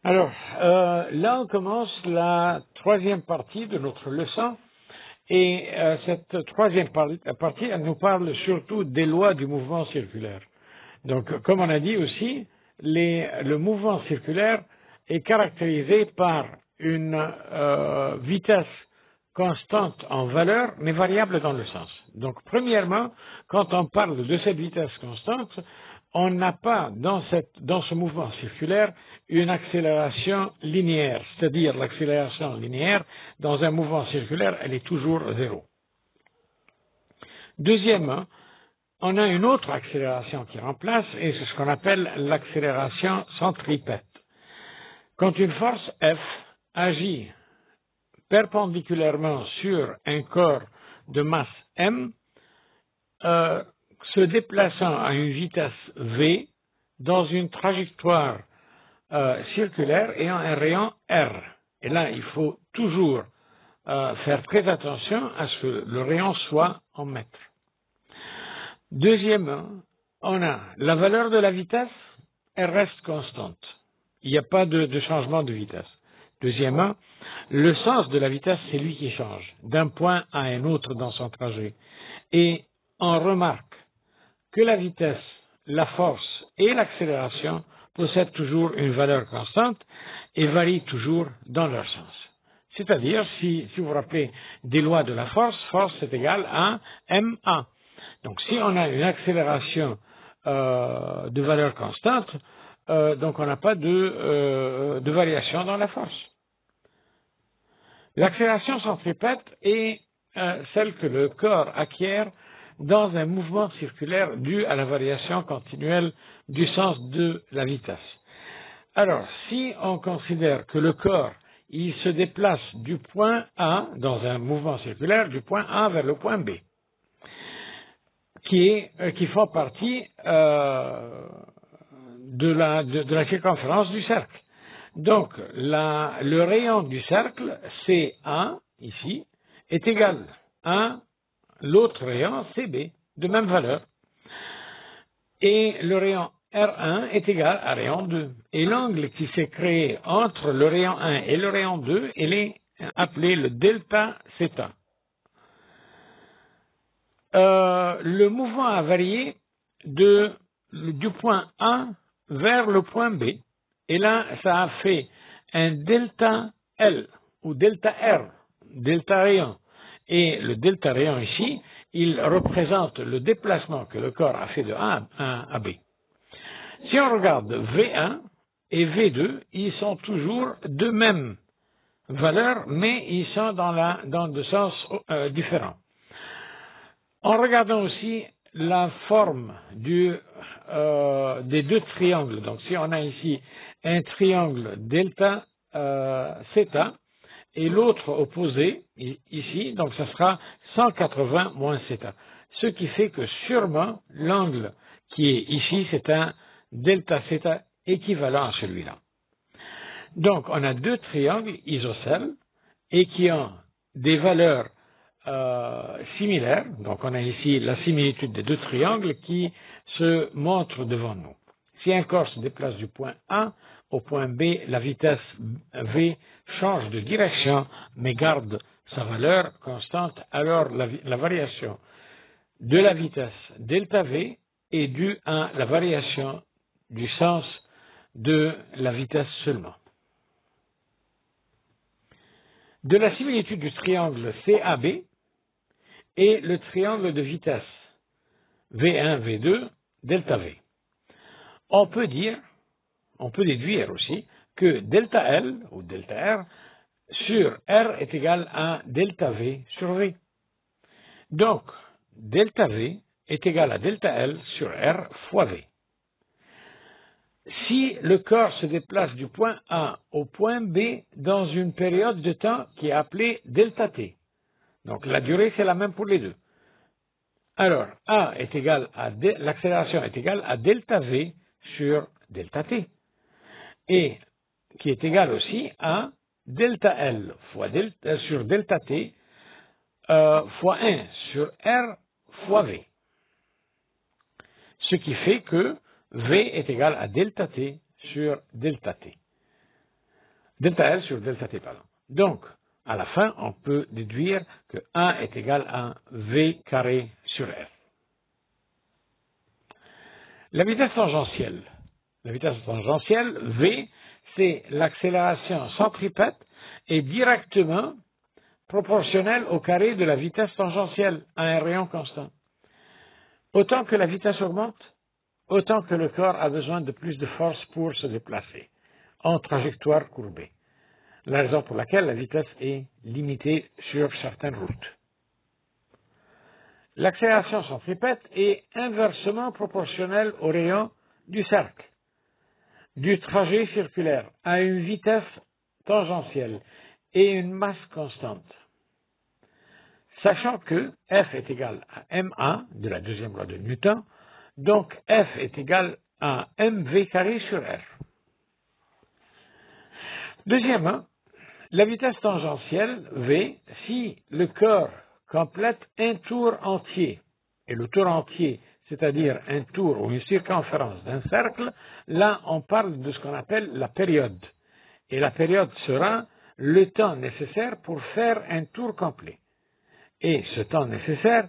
Alors, là, on commence la troisième partie de notre leçon. Et cette troisième partie, elle nous parle surtout des lois du mouvement circulaire. Donc, comme on a dit aussi, le mouvement circulaire est caractérisé par une vitesse constante en valeur, mais variable dans le sens. Donc, premièrement, quand on parle de cette vitesse constante, on n'a pas dans ce mouvement circulaire une accélération linéaire, c'est-à-dire l'accélération linéaire dans un mouvement circulaire, elle est toujours zéro. Deuxièmement, on a une autre accélération qui remplace, et c'est ce qu'on appelle l'accélération centripète. Quand une force F agit perpendiculairement sur un corps de masse M, se déplaçant à une vitesse V dans une trajectoire circulaire ayant un rayon R. Et là, il faut toujours faire très attention à ce que le rayon soit en mètres. Deuxièmement, on a la valeur de la vitesse, elle reste constante. Il n'y a pas de changement de vitesse. Deuxièmement, le sens de la vitesse, c'est lui qui change d'un point à un autre dans son trajet. Et on remarque que la vitesse, la force et l'accélération possèdent toujours une valeur constante et varient toujours dans leur sens. C'est-à-dire, si vous vous rappelez des lois de la force, force est égale à ma. Donc si on a une accélération de valeur constante, donc on n'a pas de variation dans la force. L'accélération centripète est celle que le corps acquiert dans un mouvement circulaire dû à la variation continuelle du sens de la vitesse. Alors, si on considère que le corps, il se déplace du point A, dans un mouvement circulaire, du point A vers le point B, qui font partie de la circonférence du cercle. Donc, le rayon du cercle, CA, ici, est égal à l'autre rayon, CB, de même valeur. Et le rayon R1 est égal à rayon 2. Et l'angle qui s'est créé entre le rayon 1 et le rayon 2, il est appelé le delta θ. Le mouvement a varié du point A vers le point B. Et là, ça a fait un delta L ou delta R, delta rayon. Et le delta rayon ici, il représente le déplacement que le corps a fait de A à B. Si on regarde V1 et V2, ils sont toujours de même valeur, mais ils sont dans deux sens différents. En regardant aussi la forme des deux triangles, donc si on a ici un triangle delta θ et l'autre opposé ici, donc ça sera 180 moins θ. Ce qui fait que sûrement l'angle qui est ici, c'est un delta θ équivalent à celui-là. Donc on a deux triangles isocèles et qui ont des valeurs similaires. Donc on a ici la similitude des deux triangles qui se montrent devant nous. Si un corps se déplace du point A au point B, la vitesse V change de direction mais garde sa valeur constante, alors la variation de la vitesse delta V est due à la variation du sens de la vitesse seulement. De la similitude du triangle CAB et le triangle de vitesse V1, V2, delta V. On peut déduire aussi que delta L ou delta R sur R est égal à delta V sur V. Donc, delta V est égal à delta L sur R fois V. Si le corps se déplace du point A au point B dans une période de temps qui est appelée delta T, donc la durée c'est la même pour les deux. Alors, A est égal à l'accélération est égale à delta V sur delta T, et qui est égal aussi à delta L sur delta T fois 1 sur R fois V. Ce qui fait que V est égal à delta T sur delta T. delta L sur delta T, pardon. Donc, à la fin, on peut déduire que A est égal à V carré sur R. La vitesse tangentielle. La vitesse tangentielle, V, c'est l'accélération centripète et directement proportionnelle au carré de la vitesse tangentielle à un rayon constant. Autant que la vitesse augmente, autant que le corps a besoin de plus de force pour se déplacer en trajectoire courbée. La raison pour laquelle la vitesse est limitée sur certaines routes. L'accélération centripète est inversement proportionnelle au rayon du cercle, du trajet circulaire, à une vitesse tangentielle et une masse constante. Sachant que F est égal à ma, de la deuxième loi de Newton, donc F est égal à mv carré sur R. Deuxièmement, la vitesse tangentielle, V, si le corps complète un tour entier, et le tour entier, c'est-à-dire un tour ou une circonférence d'un cercle, là on parle de ce qu'on appelle la période. Et la période sera le temps nécessaire pour faire un tour complet. Et ce temps nécessaire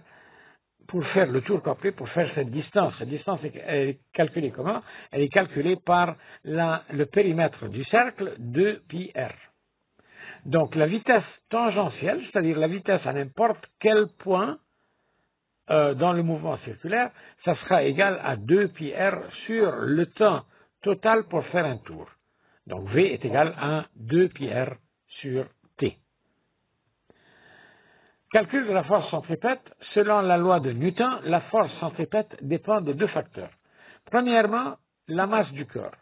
pour faire le tour complet, pour faire cette distance elle est calculée comment? Elle est calculée par le périmètre du cercle 2πr. Donc la vitesse tangentielle, c'est-à-dire la vitesse à n'importe quel point dans le mouvement circulaire, ça sera égal à 2πr sur le temps total pour faire un tour. Donc V est égal à 2πr sur T. Calcul de la force centripète. Selon la loi de Newton, la force centripète dépend de deux facteurs. Premièrement, la masse du corps.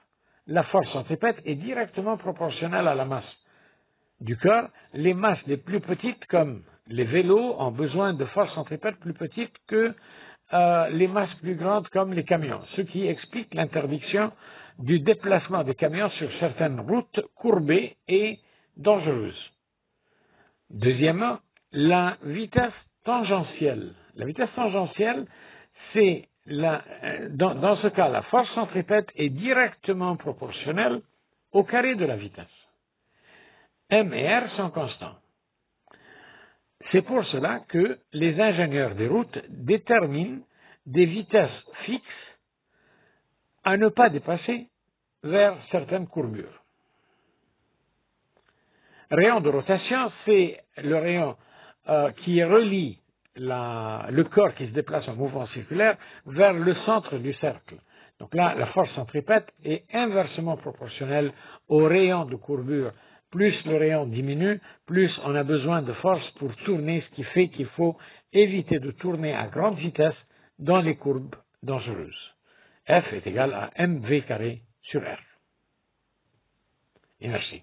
La force centripète est directement proportionnelle à la masse du corps. Les masses les plus petites, comme les vélos, ont besoin de force centripète plus petites que les masses plus grandes, comme les camions, ce qui explique l'interdiction du déplacement des camions sur certaines routes courbées et dangereuses. Deuxièmement, la vitesse tangentielle. La vitesse tangentielle, c'est dans ce cas, la force centripète est directement proportionnelle au carré de la vitesse. M et R sont constants. C'est pour cela que les ingénieurs des routes déterminent des vitesses fixes à ne pas dépasser vers certaines courbures. Rayon de rotation, c'est le rayon qui relie le corps qui se déplace en mouvement circulaire vers le centre du cercle. Donc là, la force centripète est inversement proportionnelle au rayon de courbure. Plus le rayon diminue, plus on a besoin de force pour tourner, ce qui fait qu'il faut éviter de tourner à grande vitesse dans les courbes dangereuses. F est égal à mv carré sur R. Et merci.